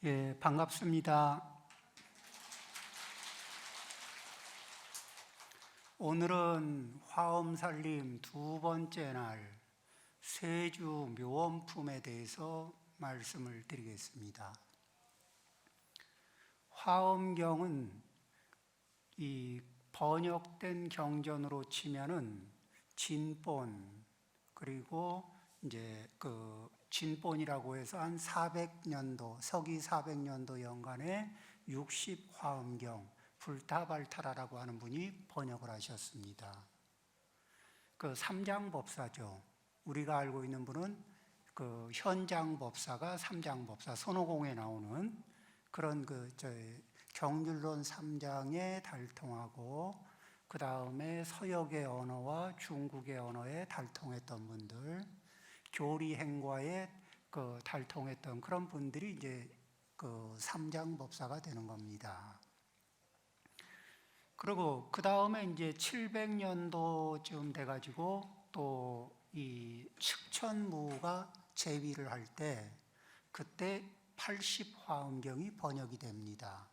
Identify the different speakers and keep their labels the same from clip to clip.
Speaker 1: 예, 반갑습니다. 오늘은 화엄살림 두 번째 날 세주 묘원품에 대해서 말씀을 드리겠습니다. 화엄경은 이 번역된 경전으로 치면은 진본, 그리고 이제 그 진본이라고 해서 한 400년도, 서기 400년도 연간에 60화엄경 불타발타라라고 하는 분이 번역을 하셨습니다. 그 삼장법사죠. 우리가 알고 있는 분은 그 현장법사가 삼장법사, 손오공에 나오는 그런 경률론 3장에 달통하고, 그 다음에 서역의 언어와 중국의 언어에 달통했던 분들, 교리행과에 달통했던 그런 분들이 이제 그 삼장법사가 되는 겁니다. 그리고 그 다음에 이제 700년도쯤 돼가지고 또 이 측천무가 제위를 할 때, 그때 80화엄경이 번역이 됩니다.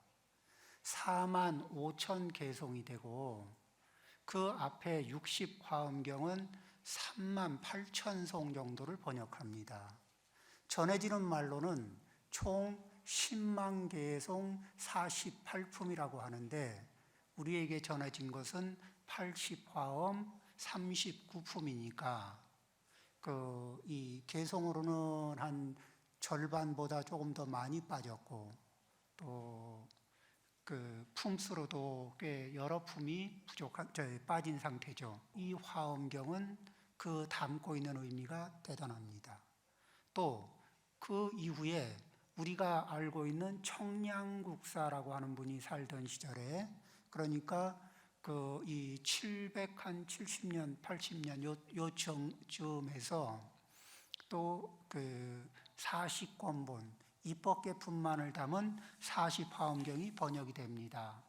Speaker 1: 4만 5천 개송이 되고, 그 앞에 60화엄경은 3만 8천 송 정도를 번역합니다. 전해지는 말로는 총 10만 개송 48품이라고 하는데, 우리에게 전해진 것은 80화엄 39품이니까 이 개송으로는 한 절반보다 조금 더 많이 빠졌고, 또 그 품수로도 꽤 여러 품이 빠진 상태죠. 이 화엄경은 그 담고 있는 의미가 대단합니다. 또 그 이후에 우리가 알고 있는 청량국사라고 하는 분이 살던 시절에, 그러니까 이 770년, 80년 요쯤에서 또 그 40권본, 입법계품만을 담은 40화엄경이 번역이 됩니다.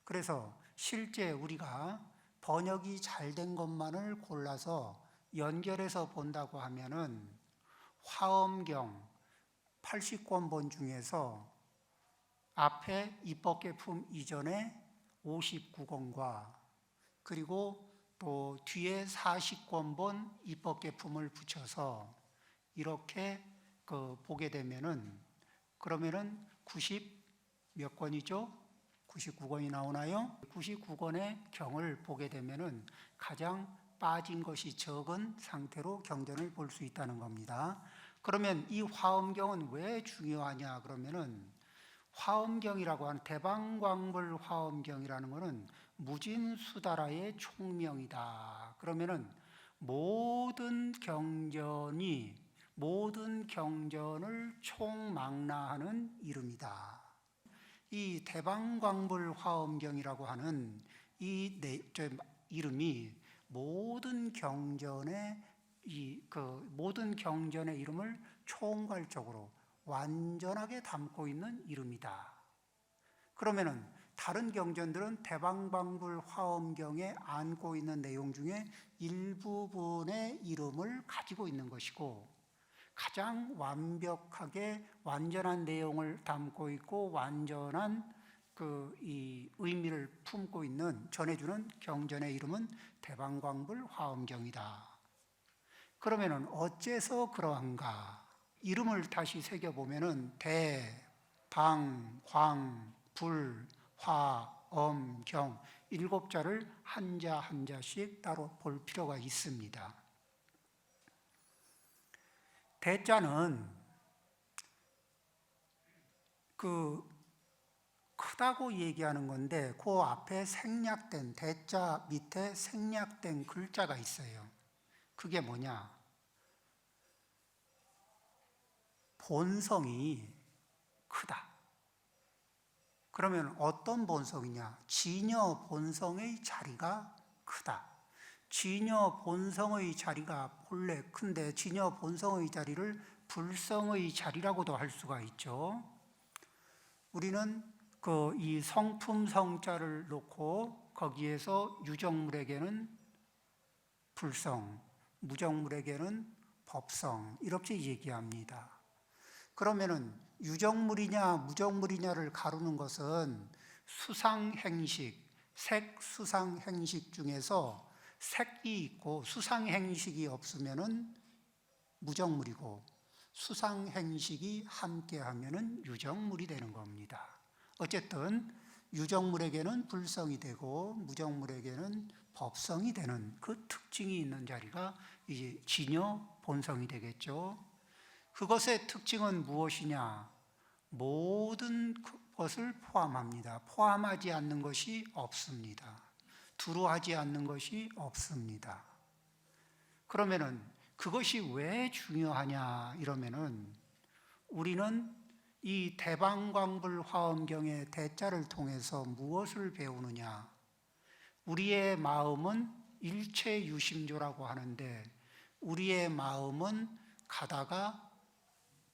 Speaker 1: 그래서 실제 우리가 번역이 잘 된 것만을 골라서 연결해서 본다고 하면은 화엄경 80권본 중에서 앞에 입법계품 이전에 59권과 그리고 또 뒤에 40권본 입법계품을 붙여서 이렇게 보게 되면은, 그러면은 90 몇 권이죠? 99권이 나오나요? 99권의 경을 보게 되면은 가장 빠진 것이 적은 상태로 경전을 볼 수 있다는 겁니다. 그러면 이 화엄경은 왜 중요하냐 그러면은, 화엄경이라고 하는 대방광불 화엄경이라는 것은 무진수다라의 총명이다. 그러면은 모든 경전을 총망라하는 이름이다. 이 대방광불 화엄경이라고 하는 이 이름이 모든 경전의 이름을 총괄적으로 완전하게 담고 있는 이름이다. 그러면은 다른 경전들은 대방광불 화엄경에 안고 있는 내용 중에 일부분의 이름을 가지고 있는 것이고, 가장 완벽하게 완전한 내용을 담고 있고 완전한 이 의미를 품고 있는, 전해주는 경전의 이름은 대방광불 화엄경이다. 그러면은 어째서 그러한가? 이름을 다시 새겨보면은 대, 방, 광, 불, 화, 엄, 경 7자를 한자 한자씩 따로 볼 필요가 있습니다. 대자는 크다고 얘기하는 건데, 그 앞에 생략된, 대자 밑에 생략된 글자가 있어요. 그게 뭐냐? 본성이 크다. 그러면 어떤 본성이냐? 진여 본성의 자리가 크다. 진여 본성의 자리가 본래 큰데, 진여 본성의 자리를 불성의 자리라고도 할 수가 있죠. 우리는 이 성품 성자를 놓고 거기에서 유정물에게는 불성, 무정물에게는 법성, 이렇게 얘기합니다. 그러면은 유정물이냐 무정물이냐를 가르는 것은 수상행식, 색수상행식 중에서 색이 있고 수상행식이 없으면은 무정물이고 수상행식이 함께하면은 유정물이 되는 겁니다. 어쨌든 유정물에게는 불성이 되고 무정물에게는 법성이 되는 그 특징이 있는 자리가 이제 진여 본성이 되겠죠. 그것의 특징은 무엇이냐? 모든 것을 포함합니다. 포함하지 않는 것이 없습니다. 두루 하지 않는 것이 없습니다. 그러면은 그것이 왜 중요하냐 이러면은 우리는 이 대방광불 화엄경의 대자를 통해서 무엇을 배우느냐? 우리의 마음은 일체유심조라고 하는데 우리의 마음은 가다가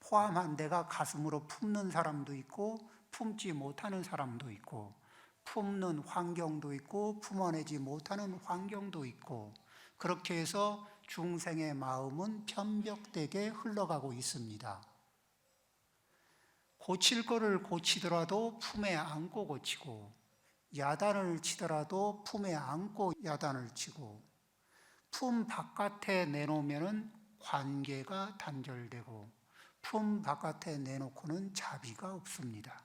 Speaker 1: 포함한 데가 가슴으로 품는 사람도 있고 품지 못하는 사람도 있고 품는 환경도 있고 품어내지 못하는 환경도 있고 그렇게 해서 중생의 마음은 편벽되게 흘러가고 있습니다. 고칠 거를 고치더라도 품에 안고 고치고 야단을 치더라도 품에 안고 야단을 치고 품 바깥에 내놓으면 관계가 단절되고 품 바깥에 내놓고는 자비가 없습니다.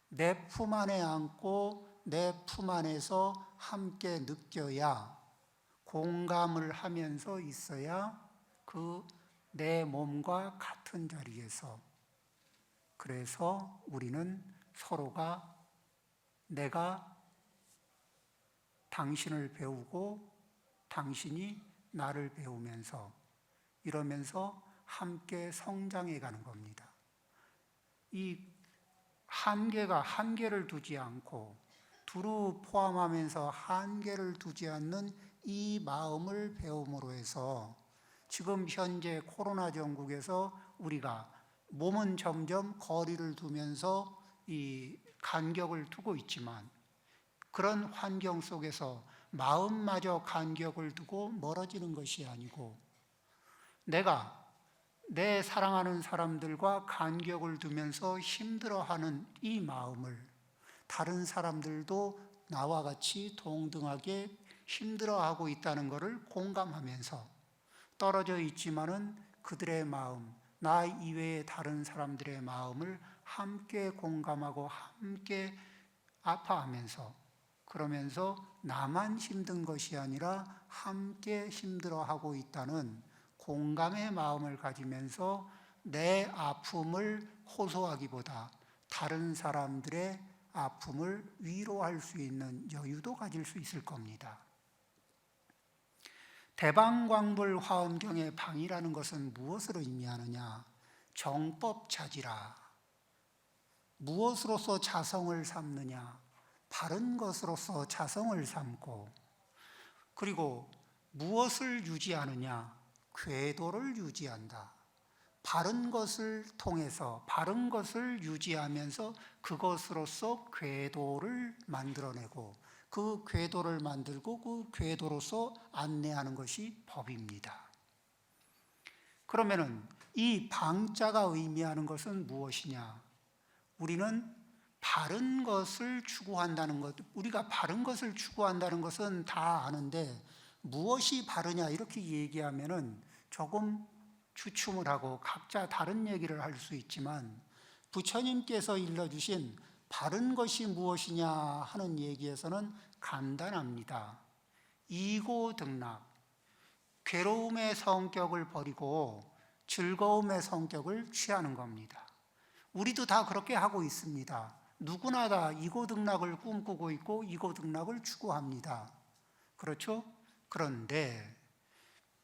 Speaker 1: 내 품 안에 안고 내 품 안에서 함께 느껴야 공감을 하면서 있어야 그 내 몸과 같은 자리에서 그래서 우리는 서로가 내가 당신을 배우고 당신이 나를 배우면서 이러면서 함께 성장해 가는 겁니다. 이 한계를 두지 않고 두루 포함하면서 한계를 두지 않는 이 마음을 배움으로 해서 지금 현재 코로나 전국에서 우리가 몸은 점점 거리를 두면서 이 간격을 두고 있지만 그런 환경 속에서 마음마저 간격을 두고 멀어지는 것이 아니고 내가 내 사랑하는 사람들과 간격을 두면서 힘들어하는 이 마음을 다른 사람들도 나와 같이 동등하게 힘들어하고 있다는 것을 공감하면서 떨어져 있지만은 그들의 마음, 나 이외의 다른 사람들의 마음을 함께 공감하고 함께 아파하면서 그러면서 나만 힘든 것이 아니라 함께 힘들어하고 있다는 공감의 마음을 가지면서 내 아픔을 호소하기보다 다른 사람들의 아픔을 위로할 수 있는 여유도 가질 수 있을 겁니다. 대방광불 화엄경의 방이라는 것은 무엇을 의미하느냐? 정법자지라. 무엇으로서 자성을 삼느냐? 바른 것으로서 자성을 삼고 그리고 무엇을 유지하느냐? 궤도를 유지한다. 바른 것을 통해서 바른 것을 유지하면서 그것으로서 궤도를 만들어내고 그 궤도를 만들고 그 궤도로서 안내하는 것이 법입니다. 그러면은 이 방자가 의미하는 것은 무엇이냐? 우리는 바른 것을 추구한다는 것, 우리가 바른 것을 추구한다는 것은 다 아는데 무엇이 바르냐 이렇게 얘기하면은 조금 주춤을 하고 각자 다른 얘기를 할 수 있지만 부처님께서 일러주신 바른 것이 무엇이냐 하는 얘기에서는 간단합니다. 이고등락, 괴로움의 성격을 버리고 즐거움의 성격을 취하는 겁니다. 우리도 다 그렇게 하고 있습니다. 누구나 다 이고등락을 꿈꾸고 있고 이고등락을 추구합니다. 그렇죠? 그런데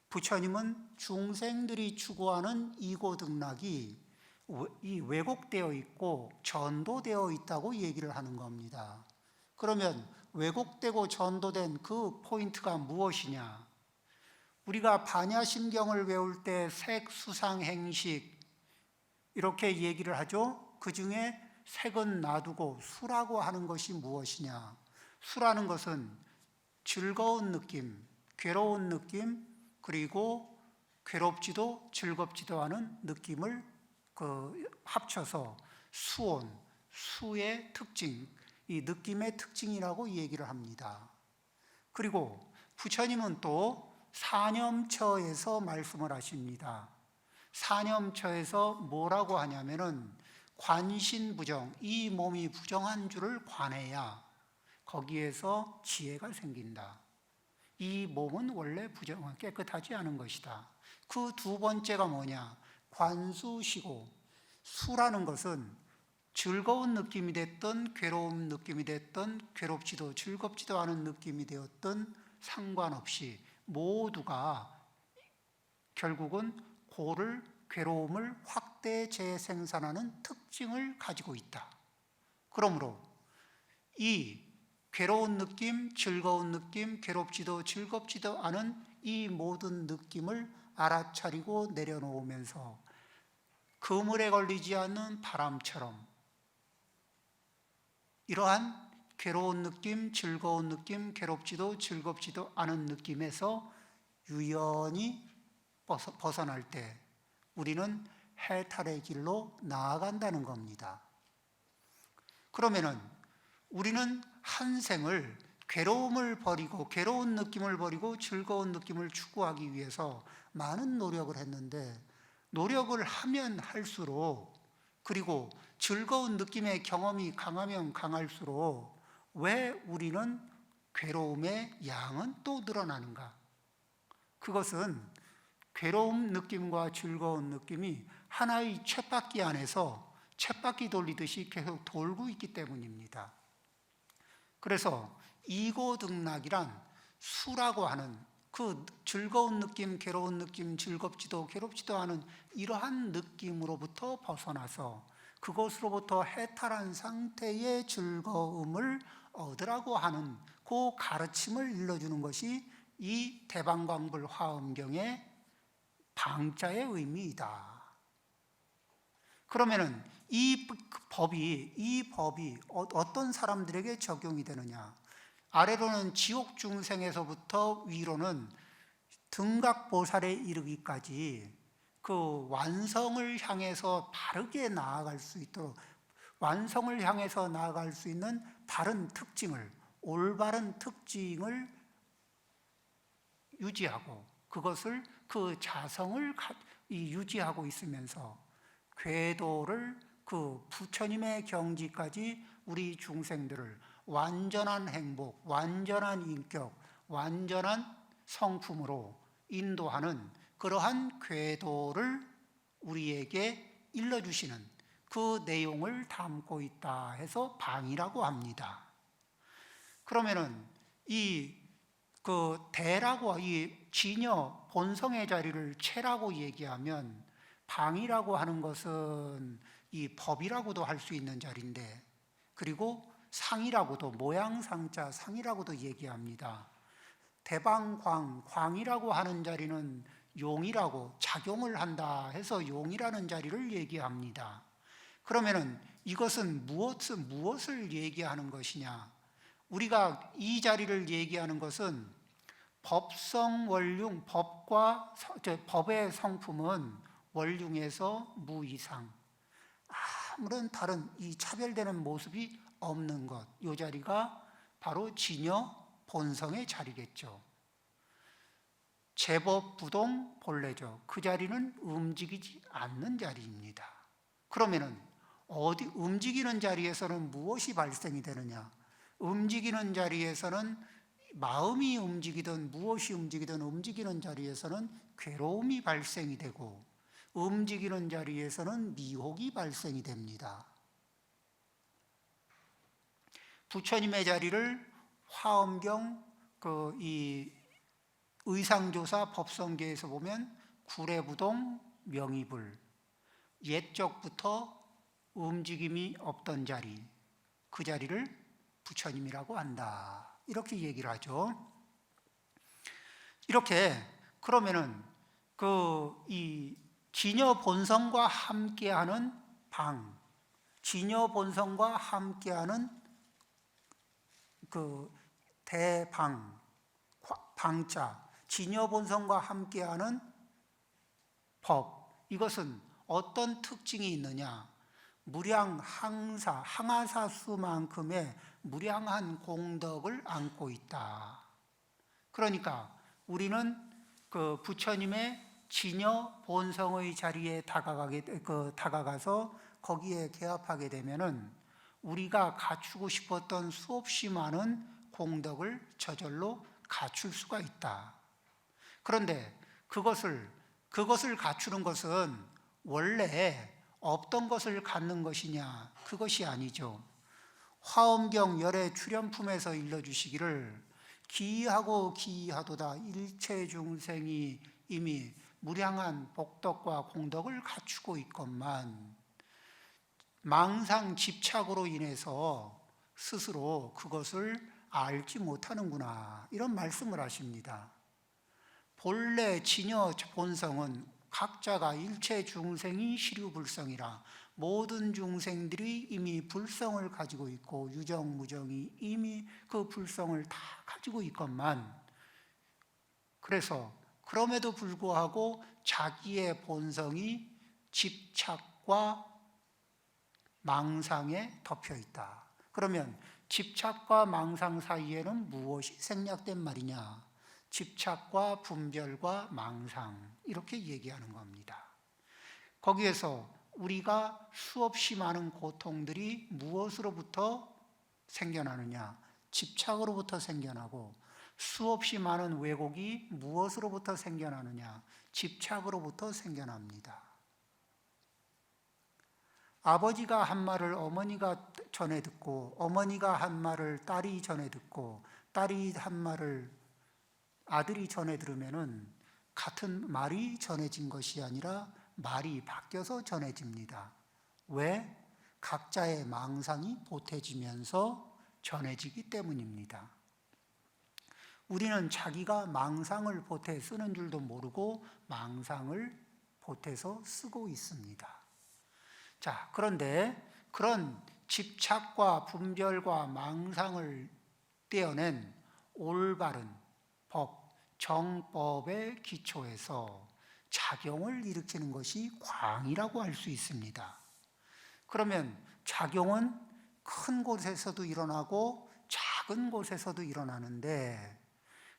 Speaker 1: 부처님은 중생들이 추구하는 이고등락이 왜곡되어 있고 전도되어 있다고 얘기를 하는 겁니다. 그러면 왜곡되고 전도된 그 포인트가 무엇이냐? 우리가 반야심경을 외울 때 색수상행식 이렇게 얘기를 하죠. 그 중에 색은 놔두고 수라고 하는 것이 무엇이냐? 수라는 것은 즐거운 느낌, 괴로운 느낌, 그리고 괴롭지도 즐겁지도 않은 느낌을 합쳐서 수온, 수의 특징, 이 느낌의 특징이라고 얘기를 합니다. 그리고 부처님은 또 사념처에서 말씀을 하십니다. 사념처에서 뭐라고 하냐면은 관신부정, 이 몸이 부정한 줄을 관해야 거기에서 지혜가 생긴다. 이 몸은 원래 깨끗하지 않은 것이다. 그 두 번째가 뭐냐? 관수시고, 수라는 것은 즐거운 느낌이 됐든 괴로운 느낌이 됐든 괴롭지도 즐겁지도 않은 느낌이 되었든 상관없이 모두가 결국은 고를, 괴로움을 확대 재생산하는 특징을 가지고 있다. 그러므로 이 괴로운 느낌, 즐거운 느낌, 괴롭지도 즐겁지도 않은 이 모든 느낌을 알아차리고 내려놓으면서 그물에 걸리지 않는 바람처럼 이러한 괴로운 느낌, 즐거운 느낌, 괴롭지도 즐겁지도 않은 느낌에서 유연히 벗어날 때 우리는 해탈의 길로 나아간다는 겁니다. 그러면은 우리는 한 생을 괴로움을 버리고 괴로운 느낌을 버리고 즐거운 느낌을 추구하기 위해서 많은 노력을 했는데 노력을 하면 할수록 그리고 즐거운 느낌의 경험이 강하면 강할수록 왜 우리는 괴로움의 양은 또 늘어나는가? 그것은 괴로운 느낌과 즐거운 느낌이 하나의 쳇바퀴 안에서 쳇바퀴 돌리듯이 계속 돌고 있기 때문입니다. 그래서 이고등락이란 수라고 하는 그 즐거운 느낌, 괴로운 느낌, 즐겁지도 괴롭지도 않은 이러한 느낌으로부터 벗어나서 그것으로부터 해탈한 상태의 즐거움을 얻으라고 하는 그 가르침을 일러주는 것이 이 대방광불 화엄경의 방자의 의미이다. 그러면은 이 법이 어떤 사람들에게 적용이 되느냐? 아래로는 지옥 중생에서부터 위로는 등각보살에 이르기까지 그 완성을 향해서 바르게 나아갈 수 있도록 완성을 향해서 나아갈 수 있는 바른 특징을 올바른 특징을 유지하고 그것을 그 자성을 유지하고 있으면서 궤도를 그 부처님의 경지까지 우리 중생들을 완전한 행복, 완전한 인격, 완전한 성품으로 인도하는 그러한 궤도를 우리에게 일러주시는 그 내용을 담고 있다 해서 방이라고 합니다. 그러면은 대라고 이 진여 본성의 자리를 체라고 얘기하면 방이라고 하는 것은 이 법이라고도 할 수 있는 자리인데 그리고 상이라고도 모양상자 상이라고도 얘기합니다. 대방광, 광이라고 하는 자리는 용이라고 작용을 한다 해서 용이라는 자리를 얘기합니다. 그러면은 이것은 무엇을 얘기하는 것이냐? 우리가 이 자리를 얘기하는 것은 법성원륜, 법의 성품은 원륜에서 무이상, 아무런 다른 이 차별되는 모습이 없는 것, 이 자리가 바로 진여 본성의 자리겠죠. 제법부동 본래죠. 그 자리는 움직이지 않는 자리입니다. 그러면은 움직이는 자리에서는 무엇이 발생이 되느냐? 움직이는 자리에서는 마음이 움직이든 무엇이 움직이든 움직이는 자리에서는 괴로움이 발생이 되고 움직이는 자리에서는 미혹이 발생이 됩니다. 부처님의 자리를 화엄경 이 의상조사 법성계에서 보면 구례부동 명의불, 옛적부터 움직임이 없던 자리, 그 자리를 부처님이라고 한다. 이렇게 얘기를 하죠. 이렇게 그러면은 이 진여 본성과 함께하는 방, 진여 본성과 함께하는 그 대방, 방자, 진여 본성과 함께하는 법, 이것은 어떤 특징이 있느냐? 무량 항아사수만큼의 무량한 공덕을 안고 있다. 그러니까 우리는 그 부처님의 진여 본성의 자리에 다가가서 거기에 개합하게 되면은 우리가 갖추고 싶었던 수없이 많은 공덕을 저절로 갖출 수가 있다. 그런데 그것을 갖추는 것은 원래 없던 것을 갖는 것이냐? 그것이 아니죠. 화엄경 열애 출연품에서 일러주시기를 기이하고 기이하도다 일체 중생이 이미 무량한 복덕과 공덕을 갖추고 있건만 망상 집착으로 인해서 스스로 그것을 알지 못하는구나, 이런 말씀을 하십니다. 본래 진여 본성은 각자가 일체 중생이 시류불성이라 모든 중생들이 이미 불성을 가지고 있고 유정무정이 이미 그 불성을 다 가지고 있건만, 그래서 그럼에도 불구하고 자기의 본성이 집착과 망상에 덮여 있다. 그러면 집착과 망상 사이에는 무엇이 생략된 말이냐? 집착과 분별과 망상, 이렇게 얘기하는 겁니다. 거기에서 우리가 수없이 많은 고통들이 무엇으로부터 생겨나느냐? 집착으로부터 생겨나고, 수없이 많은 왜곡이 무엇으로부터 생겨나느냐? 집착으로부터 생겨납니다. 아버지가 한 말을 어머니가 전해 듣고, 어머니가 한 말을 딸이 전해 듣고, 딸이 한 말을 아들이 전해 들으면은 같은 말이 전해진 것이 아니라 말이 바뀌어서 전해집니다. 왜? 각자의 망상이 보태지면서 전해지기 때문입니다. 우리는 자기가 망상을 보태 쓰는 줄도 모르고 망상을 보태서 쓰고 있습니다. 자, 그런데 그런 집착과 분별과 망상을 떼어낸 올바른 법, 정법의 기초에서 작용을 일으키는 것이 광이라고 할 수 있습니다. 그러면 작용은 큰 곳에서도 일어나고 작은 곳에서도 일어나는데,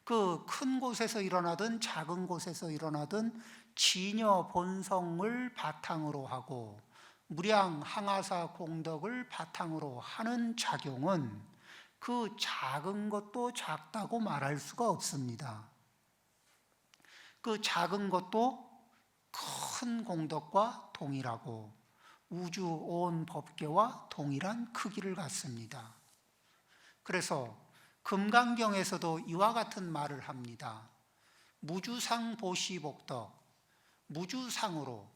Speaker 1: 그 큰 곳에서 일어나든 작은 곳에서 일어나든 진여 본성을 바탕으로 하고 무량 항아사 공덕을 바탕으로 하는 작용은 그 작은 것도 작다고 말할 수가 없습니다. 그 작은 것도 큰 공덕과 동일하고 우주 온 법계와 동일한 크기를 갖습니다. 그래서 금강경에서도 이와 같은 말을 합니다. 무주상 보시복덕, 무주상으로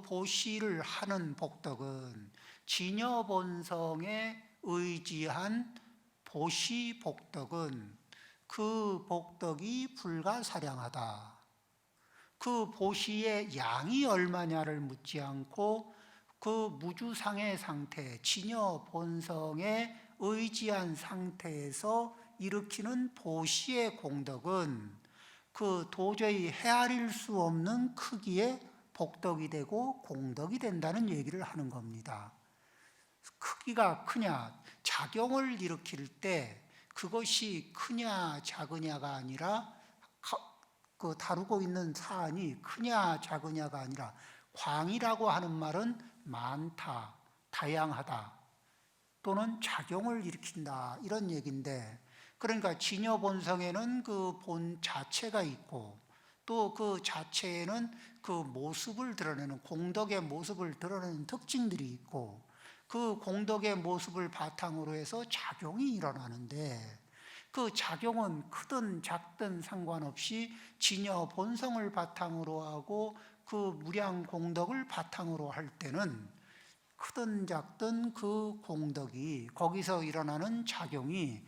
Speaker 1: 보시를 하는 복덕은 진여본성에 의지한 보시복덕은 그 복덕이 불가사량하다. 그 보시의 양이 얼마냐를 묻지 않고 그 무주상의 상태, 진여본성에 의지한 상태에서 일으키는 보시의 공덕은 그 도저히 헤아릴 수 없는 크기의 복덕이 되고 공덕이 된다는 얘기를 하는 겁니다. 크기가 크냐, 작용을 일으킬 때 그것이 크냐 작으냐가 아니라, 그 다루고 있는 사안이 크냐 작으냐가 아니라, 광이라고 하는 말은 많다, 다양하다, 또는 작용을 일으킨다, 이런 얘기인데, 그러니까 진여본성에는 그 본 자체가 있고 또 그 자체에는 그 모습을 드러내는, 공덕의 모습을 드러내는 특징들이 있고, 그 공덕의 모습을 바탕으로 해서 작용이 일어나는데, 그 작용은 크든 작든 상관없이 진여 본성을 바탕으로 하고 그 무량 공덕을 바탕으로 할 때는 크든 작든 그 공덕이, 거기서 일어나는 작용이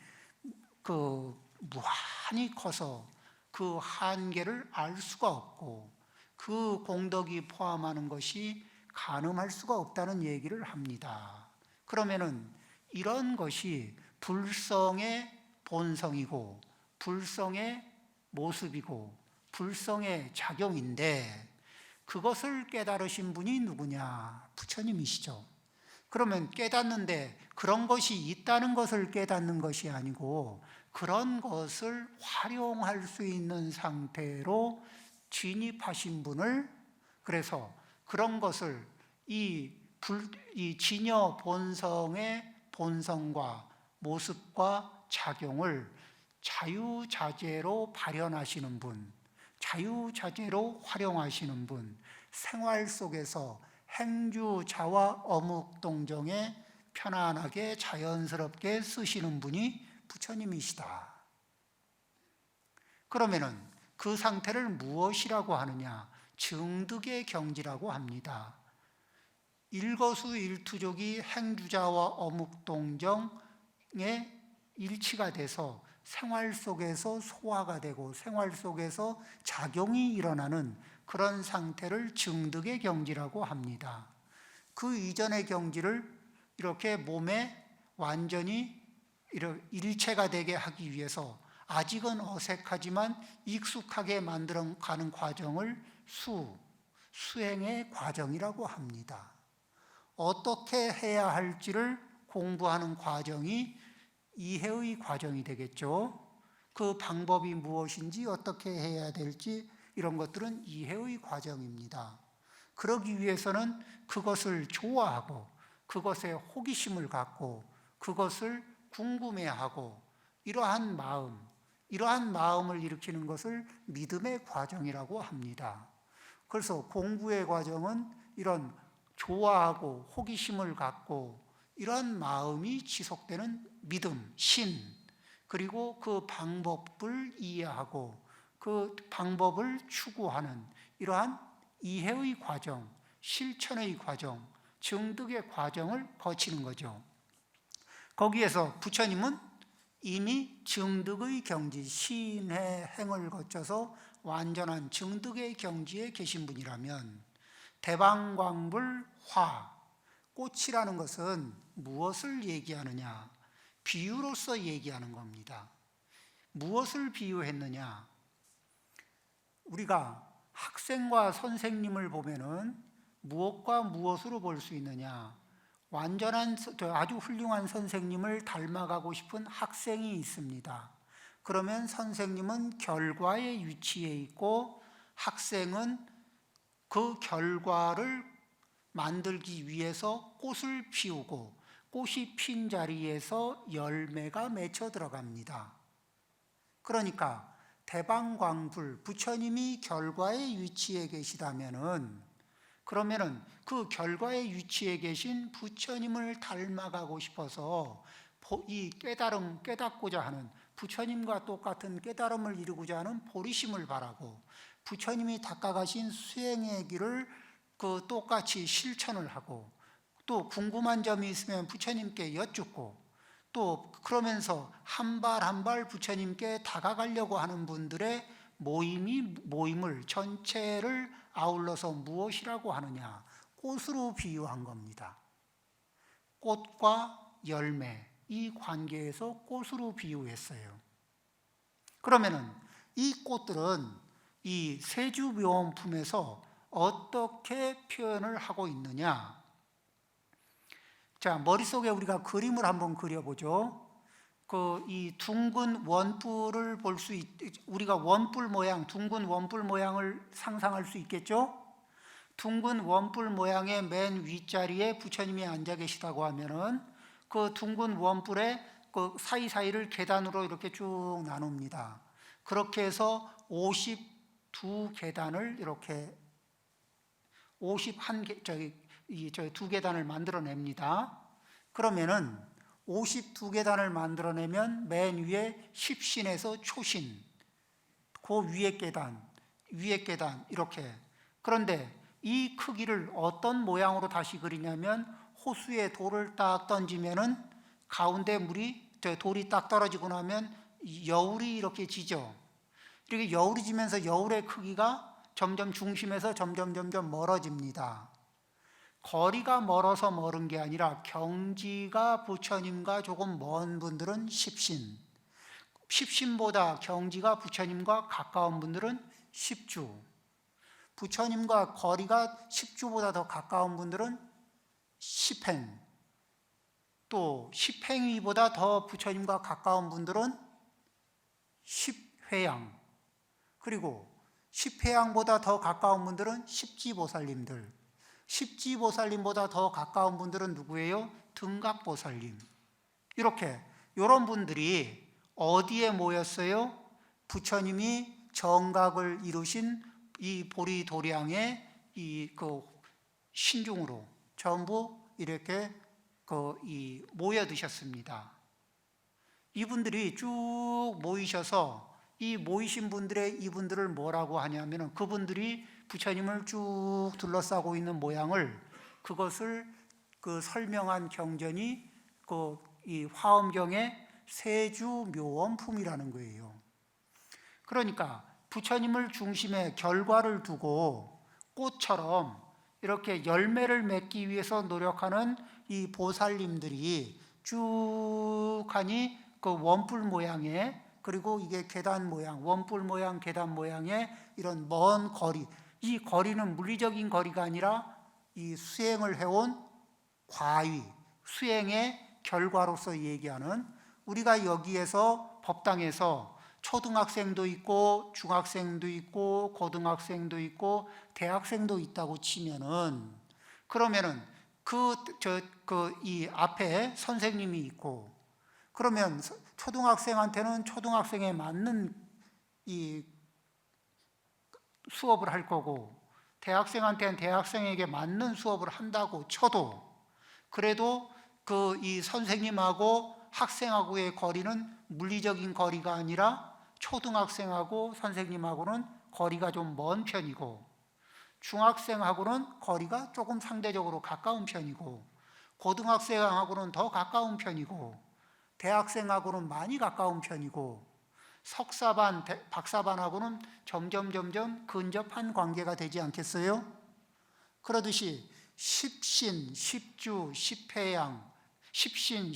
Speaker 1: 그 무한히 커서 그 한계를 알 수가 없고 그 공덕이 포함하는 것이 가늠할 수가 없다는 얘기를 합니다. 그러면은 이런 것이 불성의 본성이고 불성의 모습이고 불성의 작용인데, 그것을 깨달으신 분이 누구냐? 부처님이시죠. 그러면 깨닫는데 그런 것이 있다는 것을 깨닫는 것이 아니고 그런 것을 활용할 수 있는 상태로 진입하신 분을, 그래서 그런 것을 이 진여 본성의 본성과 모습과 작용을 자유자재로 발현하시는 분, 자유자재로 활용하시는 분, 생활 속에서 행주자와 어묵동정에 편안하게 자연스럽게 쓰시는 분이 부처님이시다. 그러면은 그 상태를 무엇이라고 하느냐? 증득의 경지라고 합니다. 일거수일투족이 행주자와 어묵동정에 일치가 돼서 생활 속에서 소화가 되고 생활 속에서 작용이 일어나는 그런 상태를 증득의 경지라고 합니다. 그 이전의 경지를 이렇게 몸에 완전히 일체가 되게 하기 위해서 아직은 어색하지만 익숙하게 만들어가는 과정을 수행의 과정이라고 합니다. 어떻게 해야 할지를 공부하는 과정이 이해의 과정이 되겠죠. 그 방법이 무엇인지 어떻게 해야 될지 이런 것들은 이해의 과정입니다. 그러기 위해서는 그것을 좋아하고 그것에 호기심을 갖고 그것을 궁금해하고 이러한 마음을 일으키는 것을 믿음의 과정이라고 합니다. 그래서 공부의 과정은 이런 좋아하고 호기심을 갖고 이런 마음이 지속되는 믿음, 신, 그리고 그 방법을 이해하고 그 방법을 추구하는 이러한 이해의 과정, 실천의 과정, 증득의 과정을 거치는 거죠. 거기에서 부처님은 이미 증득의 경지, 신의 행을 거쳐서 완전한 증득의 경지에 계신 분이라면 대방광불 화, 꽃이라는 것은 무엇을 얘기하느냐? 비유로서 얘기하는 겁니다. 무엇을 비유했느냐? 우리가 학생과 선생님을 보면은 무엇과 무엇으로 볼 수 있느냐? 완전한 아주 훌륭한 선생님을 닮아가고 싶은 학생이 있습니다. 그러면 선생님은 결과의 위치에 있고 학생은 그 결과를 만들기 위해서 꽃을 피우고 꽃이 핀 자리에서 열매가 맺혀 들어갑니다. 그러니까 대방광불, 부처님이 결과의 위치에 계시다면은 그러면은 그 결과의 위치에 계신 부처님을 닮아가고 싶어서 이 깨닫고자 하는 부처님과 똑같은 깨달음을 이루고자 하는 보리심을 바라고 부처님이 닦아가신 수행의 길을 그 똑같이 실천을 하고 또 궁금한 점이 있으면 부처님께 여쭙고 또 그러면서 한 발 한 발 부처님께 다가가려고 하는 분들의 모임을 전체를 아울러서 무엇이라고 하느냐? 꽃으로 비유한 겁니다. 꽃과 열매, 이 관계에서 꽃으로 비유했어요. 그러면은 이 꽃들은 이 세주묘원품에서 어떻게 표현을 하고 있느냐? 자, 머릿속에 우리가 그림을 한번 그려보죠. 이 둥근 원뿔을 우리가 원뿔 모양, 둥근 원뿔 모양을 상상할 수 있겠죠? 둥근 원뿔 모양의 맨 윗자리에 부처님이 앉아 계시다고 하면은 그 둥근 원뿔의 그 사이사이를 계단으로 이렇게 쭉 나눕니다. 그렇게 해서 52계단을 이렇게 52계단을 만들어냅니다. 그러면은 52계단을 만들어내면 맨 위에 십신에서 초신, 그 위에 계단 이렇게. 그런데 이 크기를 어떤 모양으로 다시 그리냐면 호수에 돌을 딱 던지면은 가운데 돌이 딱 떨어지고 나면 여울이 이렇게 지죠. 이렇게 여울이 지면서 여울의 크기가 점점 중심에서 점점 멀어집니다. 거리가 멀어서 멀은 게 아니라 경지가 부처님과 조금 먼 분들은 십신보다 경지가 부처님과 가까운 분들은 십주. 부처님과 거리가 10주보다 더 가까운 분들은 10행, 또 10행위보다 더 부처님과 가까운 분들은 10회양, 그리고 10회양보다 더 가까운 분들은 십지보살님들, 십지보살님보다 더 가까운 분들은 누구예요? 등각보살님. 이렇게 이런 분들이 어디에 모였어요? 부처님이 정각을 이루신 이 보리도량의 이 신중으로 전부 이렇게 모여드셨습니다. 이분들이 쭉 모이셔서 이 모이신 분들의 이분들을 뭐라고 하냐면은 그분들이 부처님을 쭉 둘러싸고 있는 모양을 그것을 설명한 경전이 이 화엄경의 세주묘원품이라는 거예요. 그러니까 부처님을 중심에 결과를 두고 꽃처럼 이렇게 열매를 맺기 위해서 노력하는 이 보살님들이 쭉 하니 그 원뿔 모양의, 그리고 이게 계단 모양, 원뿔 모양, 계단 모양의 이런 먼 거리, 이 거리는 물리적인 거리가 아니라 이 수행을 해온 과위, 수행의 결과로서 얘기하는, 우리가 여기에서 법당에서 초등학생도 있고 중학생도 있고 고등학생도 있고 대학생도 있다고 치면은, 그러면은 이 앞에 선생님이 있고, 그러면 초등학생한테는 초등학생에 맞는 이 수업을 할 거고, 대학생한테는 대학생에게 맞는 수업을 한다고 쳐도, 그래도 이 선생님하고 학생하고의 거리는 물리적인 거리가 아니라 초등학생하고 선생님하고는 거리가 좀 먼 편이고, 중학생하고는 거리가 조금 상대적으로 가까운 편이고, 고등학생하고는 더 가까운 편이고, 대학생하고는 많이 가까운 편이고, 석사반, 박사반하고는 점점 근접한 관계가 되지 않겠어요? 그러듯이 십신, 십주, 십회양, 십신,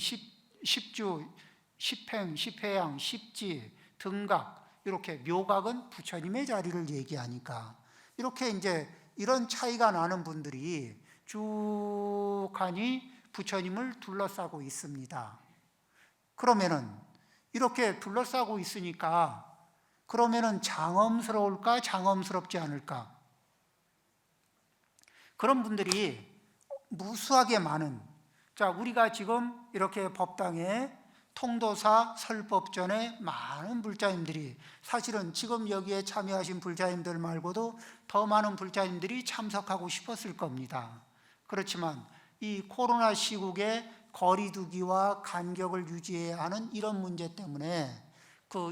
Speaker 1: 십주, 십행, 십회양, 십지, 등각, 이렇게 묘각은 부처님의 자리를 얘기하니까 이렇게 이제 이런 차이가 나는 분들이 쭉 하니 부처님을 둘러싸고 있습니다. 그러면은 이렇게 둘러싸고 있으니까 그러면은 장엄스러울까, 장엄스럽지 않을까? 그런 분들이 무수하게 많은, 자, 우리가 지금 이렇게 법당에 통도사 설법전에 많은 불자님들이, 사실은 지금 여기에 참여하신 불자님들 말고도 더 많은 불자님들이 참석하고 싶었을 겁니다. 그렇지만 이 코로나 시국에 거리두기와 간격을 유지해야 하는 이런 문제 때문에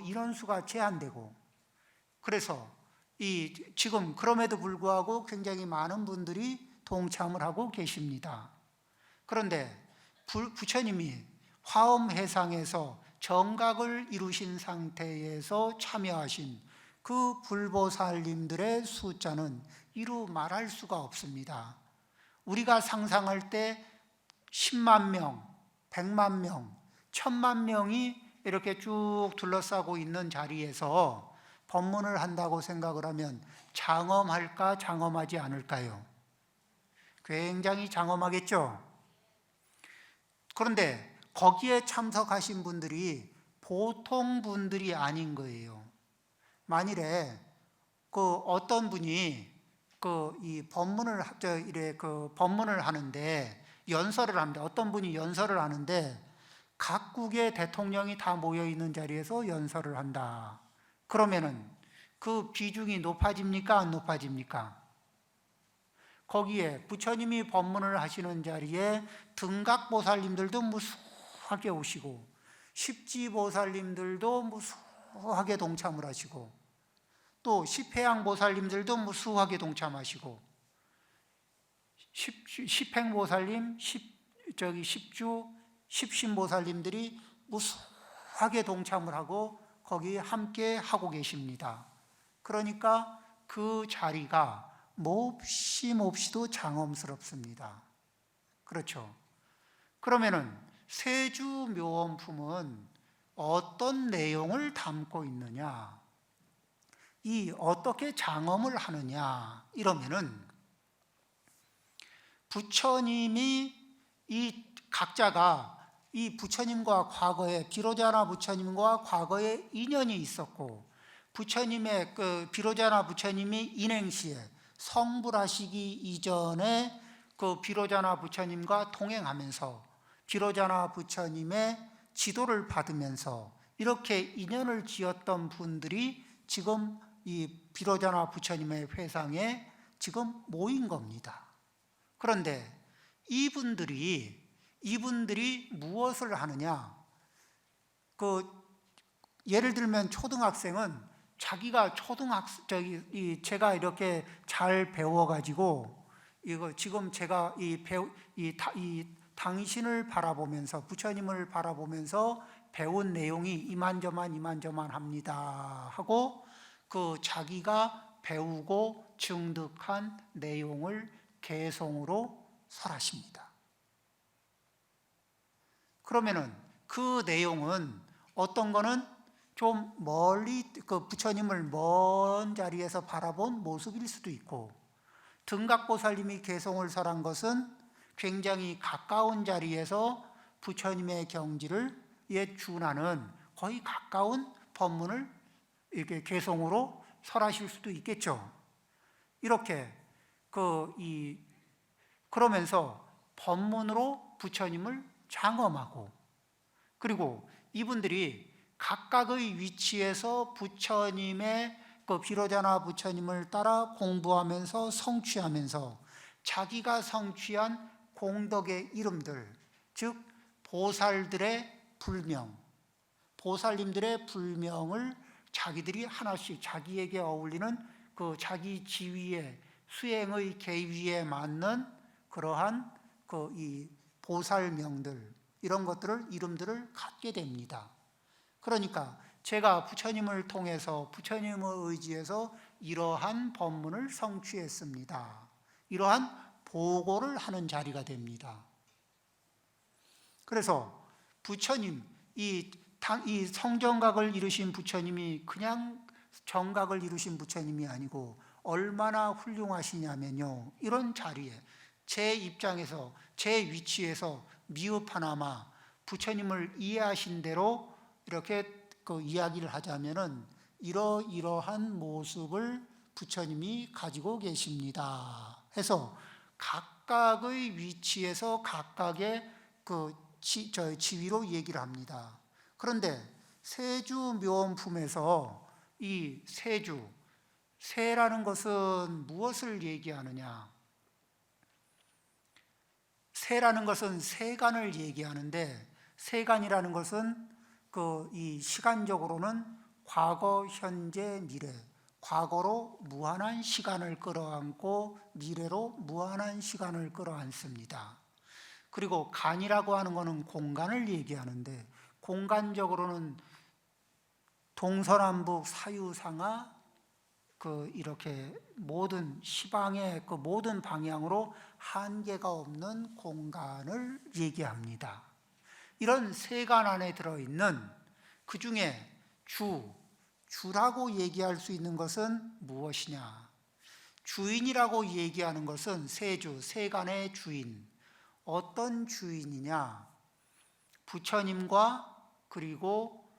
Speaker 1: 인원수가 제한되고, 그래서 지금 그럼에도 불구하고 굉장히 많은 분들이 동참을 하고 계십니다. 그런데 부처님이 화엄회상에서 정각을 이루신 상태에서 참여하신 그 불보살님들의 숫자는 이루 말할 수가 없습니다. 우리가 상상할 때 10만 명, 100만 명, 1000만 명이 이렇게 쭉 둘러싸고 있는 자리에서 법문을 한다고 생각을 하면 장엄할까, 장엄하지 않을까요? 굉장히 장엄하겠죠? 그런데 거기에 참석하신 분들이 보통 분들이 아닌 거예요. 만일에 어떤 분이 이 법문을 법문을 하는데, 연설을 하는데, 어떤 분이 연설을 하는데 각국의 대통령이 다 모여 있는 자리에서 연설을 한다. 그러면은 그 비중이 높아집니까, 안 높아집니까? 거기에 부처님이 법문을 하시는 자리에 등각보살님들도 무수하게 오시고, 십지보살님들도 무수하게 동참을 하시고, 또 십회양보살님들도 무수하게 동참하시고, 십행보살님, 십주, 십신보살님들이 무수하게 동참을 하고 거기 함께 하고 계십니다. 그러니까 그 자리가 몹시도 장엄스럽습니다. 그렇죠? 그러면은 세주묘원품은 어떤 내용을 담고 있느냐? 이 어떻게 장엄을 하느냐 이러면은 부처님이 이 각자가 이 부처님과 과거에 비로자나 부처님과 과거에 인연이 있었고 부처님의 그 비로자나 부처님이 인행시에 성불하시기 이전에 그 비로자나 부처님과 동행하면서 비로자나 부처님의 지도를 받으면서 이렇게 인연을 지었던 분들이 지금 이 비로자나 부처님의 회상에 지금 모인 겁니다. 그런데 이분들이 무엇을 하느냐? 예를 들면 초등학생은 자기가 제가 이렇게 잘 배워가지고 이거 지금 제가 당신을 바라보면서 부처님을 바라보면서 배운 내용이 이만저만 합니다 하고 그 자기가 배우고 증득한 내용을 개송으로 설하십니다. 그러면은 그 내용은 어떤 거는 좀 멀리 그 부처님을 먼 자리에서 바라본 모습일 수도 있고 등각보살님이 개송을 설한 것은 굉장히 가까운 자리에서 부처님의 경지를 준하는 거의 가까운 법문을 이렇게 개송으로 설하실 수도 있겠죠. 이렇게 그러면서 법문으로 부처님을 장엄하고 그리고 이분들이 각각의 위치에서 부처님의 그 비로자나 부처님을 따라 공부하면서 성취하면서 자기가 성취한 공덕의 이름들, 즉 보살들의 불명, 보살님들의 불명을 자기들이 하나씩 자기에게 어울리는 그 자기 지위의 수행의 계위에 맞는 그러한 이 보살명들 이런 것들을 이름들을 갖게 됩니다. 그러니까 제가 부처님을 통해서 부처님의 의지에서 이러한 법문을 성취했습니다. 이러한 보고를 하는 자리가 됩니다. 그래서 부처님, 이 성정각을 이루신 부처님이 그냥 정각을 이루신 부처님이 아니고 얼마나 훌륭하시냐면요. 이런 자리에 제 입장에서 제 위치에서 미흡하나마 부처님을 이해하신 대로 이렇게 이야기를 하자면은 이러이러한 모습을 부처님이 가지고 계십니다. 해서 각각의 위치에서 각각의 지위로 얘기를 합니다. 그런데 세주묘원품에서 이 세라는 것은 무엇을 얘기하느냐? 세라는 것은 세간을 얘기하는데 세간이라는 것은 이 시간적으로는 과거, 현재, 미래, 과거로 무한한 시간을 끌어안고 미래로 무한한 시간을 끌어안습니다. 그리고 간이라고 하는 것은 공간을 얘기하는데 공간적으로는 동서남북 사유상하 이렇게 모든 시방의 모든 방향으로 한계가 없는 공간을 얘기합니다. 이런 세간 안에 들어있는 그 중에 주라고 얘기할 수 있는 것은 무엇이냐? 주인이라고 얘기하는 것은 세간의 주인. 어떤 주인이냐? 부처님과 그리고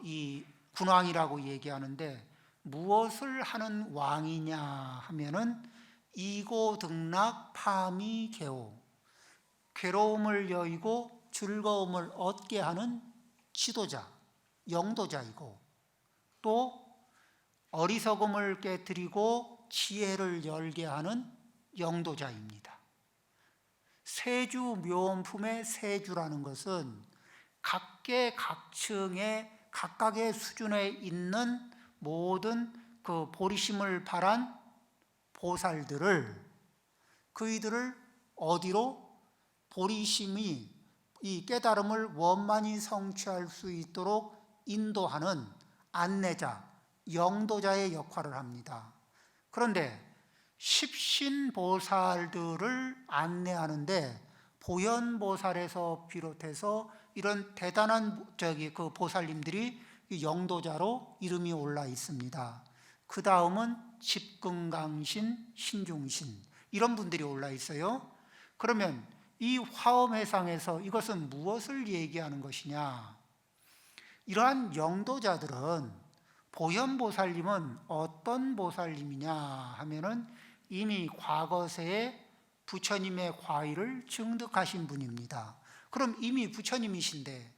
Speaker 1: 이 군왕이라고 얘기하는데 무엇을 하는 왕이냐 하면은 이고등락 파미개오, 괴로움을 여의고 즐거움을 얻게 하는 지도자, 영도자이고 또 어리석음을 깨뜨리고 지혜를 열게 하는 영도자입니다. 세주묘원품의 세주라는 것은 각계각층의 각각의 수준에 있는 모든 보리심을 발한 그이들을 어디로 보리심이 이 깨달음을 원만히 성취할 수 있도록 인도하는 안내자, 영도자의 역할을 합니다. 그런데 십신보살들을 안내하는데 보현보살에서 비롯해서 이런 대단한 보살님들이 영도자로 이름이 올라 있습니다. 그 다음은 집근강신, 신중신 이런 분들이 올라 있어요. 그러면 이 화엄회상에서 이것은 무엇을 얘기하는 것이냐? 이러한 영도자들은 보현보살님은 어떤 보살님이냐 하면은 이미 과거세에 부처님의 과의를 증득하신 분입니다. 그럼 이미 부처님이신데,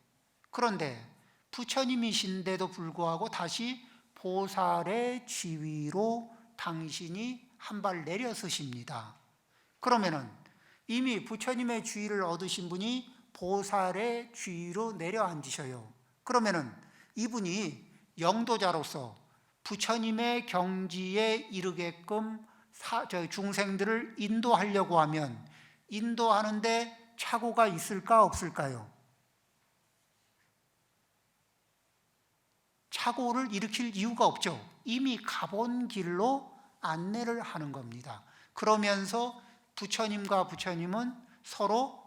Speaker 1: 그런데 부처님이신데도 불구하고 다시 보살의 지위로 당신이 한 발 내려서십니다. 그러면은 이미 부처님의 지위를 얻으신 분이 보살의 지위로 내려앉으셔요. 그러면은 이분이 영도자로서 부처님의 경지에 이르게끔 중생들을 인도하려고 하면 인도하는데 착오가 있을까 없을까요? 착오를 일으킬 이유가 없죠. 이미 가본 길로 안내를 하는 겁니다. 그러면서 부처님과 부처님은 서로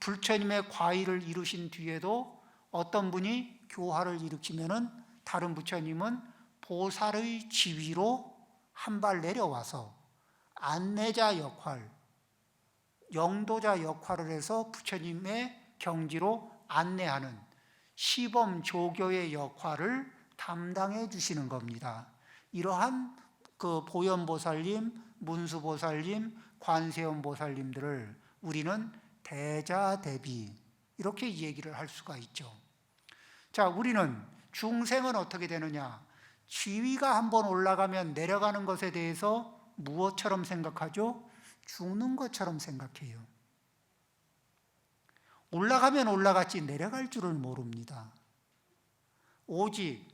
Speaker 1: 부처님의 과의를 이루신 뒤에도 어떤 분이 교화를 일으키면은 다른 부처님은 보살의 지위로 한 발 내려와서 안내자 역할, 영도자 역할을 해서 부처님의 경지로 안내하는 시범 조교의 역할을 담당해 주시는 겁니다. 이러한 그 보현보살님, 문수보살님, 관세음보살님들을 우리는 대자대비 이렇게 얘기를 할 수가 있죠. 자, 우리는 중생은 어떻게 되느냐? 지위가 한번 올라가면 내려가는 것에 대해서 무엇처럼 생각하죠? 죽는 것처럼 생각해요. 올라가면 올라갔지 내려갈 줄을 모릅니다. 오직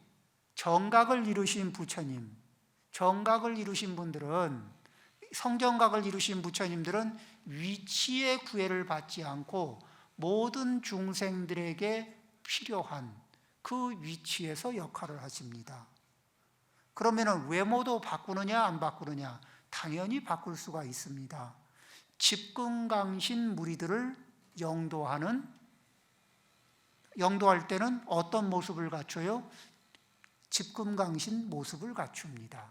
Speaker 1: 정각을 이루신 부처님, 정각을 이루신 분들은, 성정각을 이루신 부처님들은 위치의 구애를 받지 않고 모든 중생들에게 필요한 그 위치에서 역할을 하십니다. 그러면 외모도 바꾸느냐 안 바꾸느냐? 당연히 바꿀 수가 있습니다. 집근강신 무리들을 영도할 때는 어떤 모습을 갖춰요? 집근강신 모습을 갖춥니다.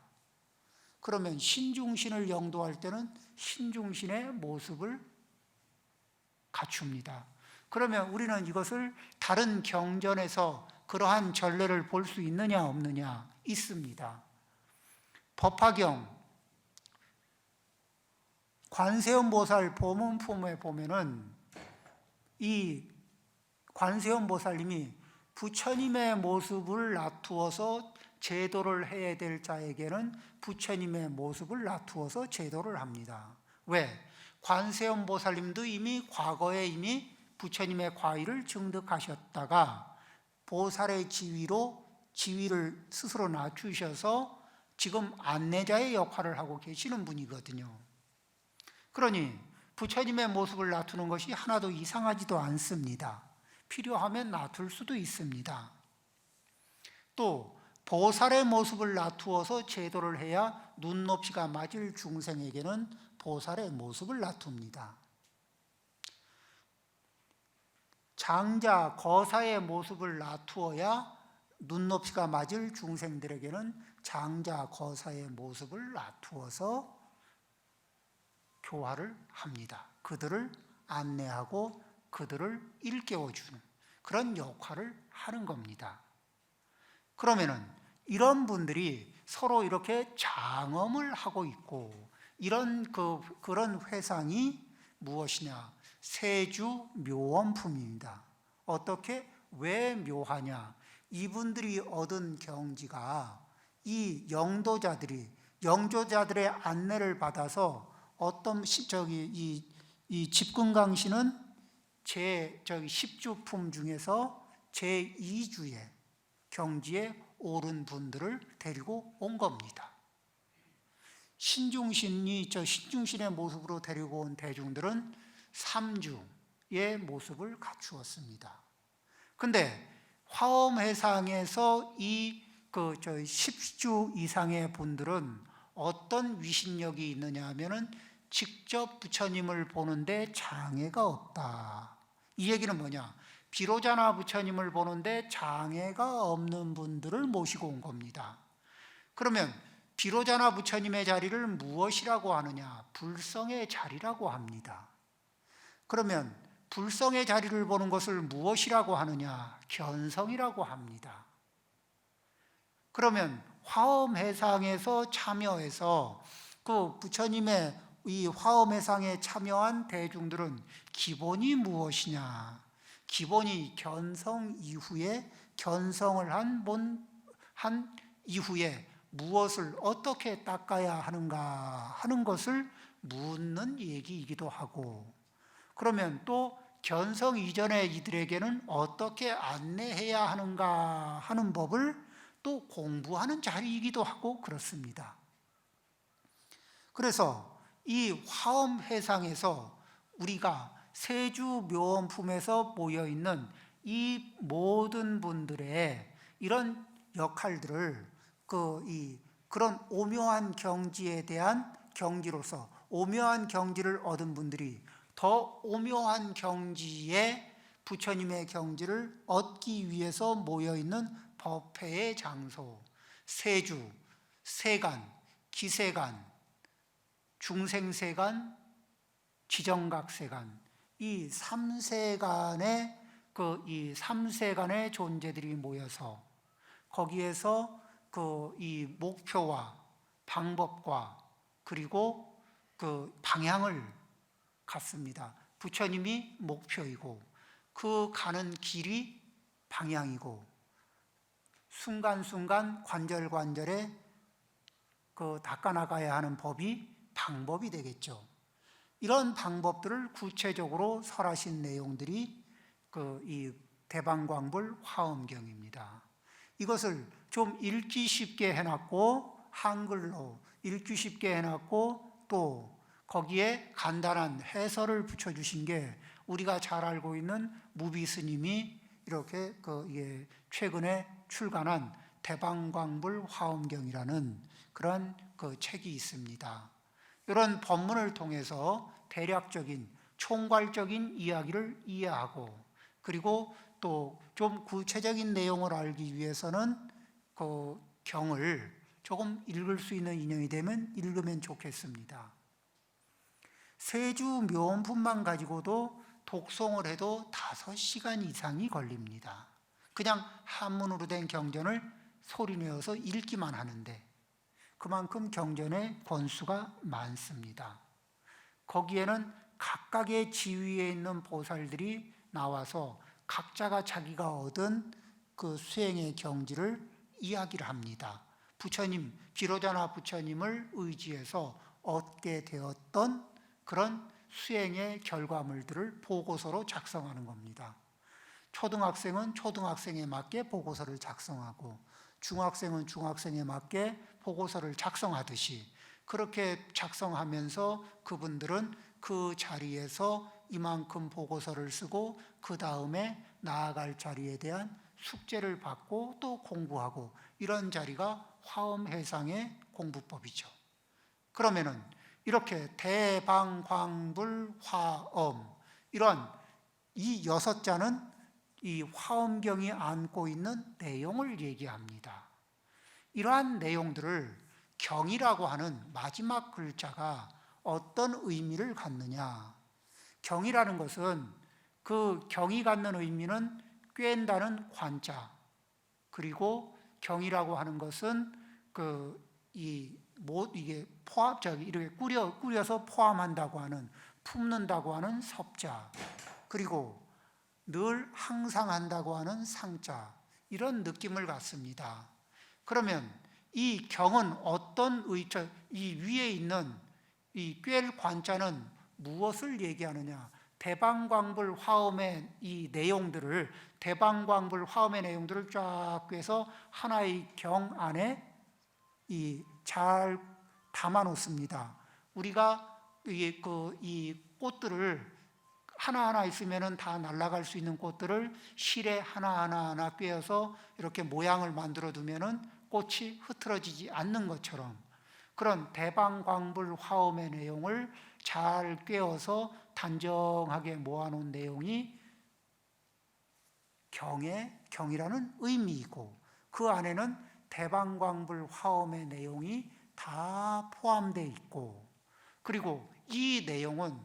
Speaker 1: 그러면 신중신을 영도할 때는 신중신의 모습을 갖춥니다. 그러면 우리는 이것을 다른 경전에서 그러한 전례를 볼 수 있느냐 없느냐? 있습니다. 법화경 관세음보살 보문품에 보면은 이 관세음보살님이 부처님의 모습을 놔두어서 제도를 해야 될 자에게는 부처님의 모습을 놔두어서 제도를 합니다. 왜? 관세음보살님도 이미 과거에 이미 부처님의 과의를 증득하셨다가 보살의 지위를 스스로 낮추셔서 지금 안내자의 역할을 하고 계시는 분이거든요. 그러니 부처님의 모습을 놔두는 것이 하나도 이상하지도 않습니다. 필요하면 놔둘 수도 있습니다. 또 보살의 모습을 놔두어서 제도를 해야 눈높이가 맞을 중생에게는 보살의 모습을 놔둡니다. 장자, 거사의 모습을 놔두어야 눈높이가 맞을 중생들에게는 장자, 거사의 모습을 놔두어서 교화를 합니다. 그들을 안내하고 그들을 일깨워주는 그런 역할을 하는 겁니다. 그러면은 이런 분들이 서로 이렇게 장엄을 하고 있고 그런 회상이 무엇이냐? 세주 묘원품입니다. 어떻게? 왜 묘하냐? 이분들이 얻은 경지가 이 영도자들의 안내를 받아서 어떤 이 집근강신은 10주품 중에서 제2주의 경지에 오른 분들을 데리고 온 겁니다. 신중신의 모습으로 데리고 온 대중들은 3주의 모습을 갖추었습니다. 근데 화엄회상에서 이 10주 이상의 분들은 어떤 위신력이 있느냐 하면은 직접 부처님을 보는데 장애가 없다. 이 얘기는 뭐냐? 비로자나 부처님을 보는데 장애가 없는 분들을 모시고 온 겁니다. 그러면 비로자나 부처님의 자리를 무엇이라고 하느냐? 불성의 자리라고 합니다. 그러면 불성의 자리를 보는 것을 무엇이라고 하느냐? 견성이라고 합니다. 그러면 화엄회상에서 참여해서 그 부처님의 이 화엄회상에 참여한 대중들은 기본이 무엇이냐? 기본이 견성 이후에 견성을 한 이후에 무엇을 어떻게 닦아야 하는가 하는 것을 묻는 얘기이기도 하고, 그러면 또 견성 이전에 이들에게는 어떻게 안내해야 하는가 하는 법을 또 공부하는 자리이기도 하고 그렇습니다. 그래서 이 화엄회상에서 우리가 세주묘원품에서 모여있는 이 모든 분들의 이런 역할들을 그런 오묘한 경지에 대한 경지로서 오묘한 경지를 얻은 분들이 더 오묘한 경지에 부처님의 경지를 얻기 위해서 모여있는 법회의 장소, 세주, 세간, 기세간, 중생세간, 지정각세간, 이 3세간의 이 3세간의 존재들이 모여서 거기에서 이 목표와 방법과 그리고 그 방향을 갖습니다. 부처님이 목표이고 그 가는 길이 방향이고 순간순간 관절관절에 닦아나가야 하는 법이 방법이 되겠죠. 이런 방법들을 구체적으로 설하신 내용들이 이 대방광불 화엄경입니다. 이것을 좀 읽기 쉽게 해놨고 한글로 읽기 쉽게 해놨고 또 거기에 간단한 해설을 붙여주신 게 우리가 잘 알고 있는 무비 스님이 이렇게 최근에 출간한 대방광불 화엄경이라는 그런 책이 있습니다. 이런 법문을 통해서 대략적인 총괄적인 이야기를 이해하고 그리고 또 좀 구체적인 내용을 알기 위해서는 그 경을 조금 읽을 수 있는 인연이 되면 읽으면 좋겠습니다. 세주 묘원품만 가지고도 독송을 해도 5시간 이상이 걸립니다. 그냥 한문으로 된 경전을 소리내어서 읽기만 하는데 그만큼 경전의 권수가 많습니다. 거기에는 각각의 지위에 있는 보살들이 나와서 각자가 자기가 얻은 그 수행의 경지를 이야기를 합니다. 부처님, 비로자나 부처님을 의지해서 얻게 되었던 그런 수행의 결과물들을 보고서로 작성하는 겁니다. 초등학생은 초등학생에 맞게 보고서를 작성하고 중학생은 중학생에 맞게 보고서를 작성하듯이 그렇게 작성하면서 그분들은 그 자리에서 이만큼 보고서를 쓰고 그 다음에 나아갈 자리에 대한 숙제를 받고 또 공부하고 이런 자리가 화엄회상의 공부법이죠. 그러면은 이렇게 대방광불 화엄 이런 이 6자는 이 화엄경이 안고 있는 내용을 얘기합니다. 이러한 내용들을 경이라고 하는 마지막 글자가 어떤 의미를 갖느냐? 경이라는 것은 그 경이 갖는 의미는 꿰다는 관자 그리고 경이라고 하는 것은 이게 이렇게 꾸려서 포함한다고 하는 품는다고 하는 섭자 그리고 늘 항상 한다고 하는 상자 이런 느낌을 갖습니다. 그러면 이 경은 이 위에 있는 이 꿰 관자는 무엇을 얘기하느냐? 대방광불 화엄의 이 내용들을 대방광불 화엄의 내용들을 쫙 꿰서 하나의 경 안에 잘 담아 놓습니다. 우리가 이 꽃들을 하나하나 있으면 다 날아갈 수 있는 꽃들을 실에 하나하나 꿰어서 이렇게 모양을 만들어 두면 꽃이 흐트러지지 않는 것처럼 그런 대방광불 화엄의 내용을 잘 꿰어서 단정하게 모아놓은 내용이 경이라는 의미이고 그 안에는 대방광불 화엄의 내용이 다 포함되어 있고, 그리고 이 내용은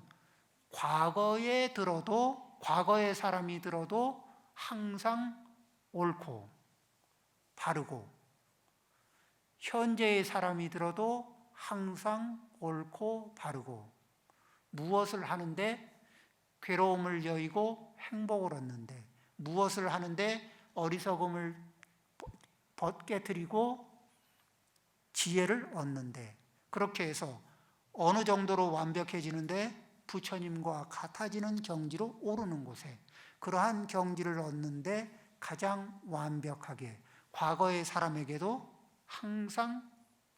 Speaker 1: 과거에 들어도, 과거의 사람이 들어도 항상 옳고 바르고, 현재의 사람이 들어도 항상 옳고 바르고, 무엇을 하는데 괴로움을 여의고 행복을 얻는데, 무엇을 하는데 어리석음을 깨뜨리고 지혜를 얻는데, 그렇게 해서 어느 정도로 완벽해지는데 부처님과 같아지는 경지로 오르는 곳에, 그러한 경지를 얻는데 가장 완벽하게 과거의 사람에게도 항상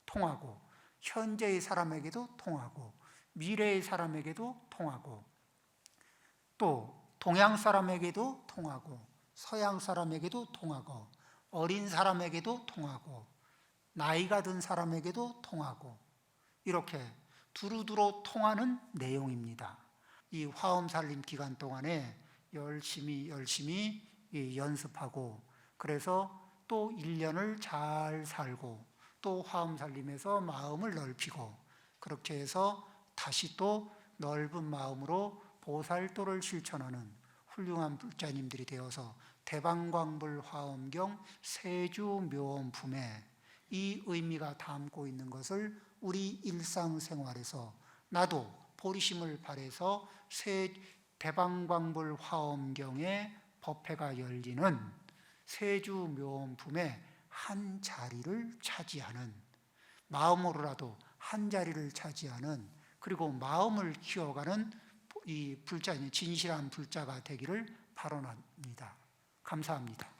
Speaker 1: 통하고, 현재의 사람에게도 통하고, 미래의 사람에게도 통하고, 또 동양 사람에게도 통하고, 서양 사람에게도 통하고, 어린 사람에게도 통하고, 나이가 든 사람에게도 통하고, 이렇게 두루두루 통하는 내용입니다. 이 화엄살림 기간 동안에 열심히 연습하고, 그래서 또 1년을 잘 살고, 또 화엄살림에서 마음을 넓히고, 그렇게 해서 다시 또 넓은 마음으로 보살도를 실천하는 훌륭한 불자님들이 되어서 대방광불 화엄경 세주묘원품에 이 의미가 담고 있는 것을 우리 일상생활에서 나도 보리심을 발해서 대방광불 화엄경의 법회가 열리는 세주묘원품의 한 자리를 차지하는, 마음으로라도 한 자리를 차지하는, 그리고 마음을 키워가는 이 불자님, 진실한 불자가 되기를 발언합니다. 감사합니다.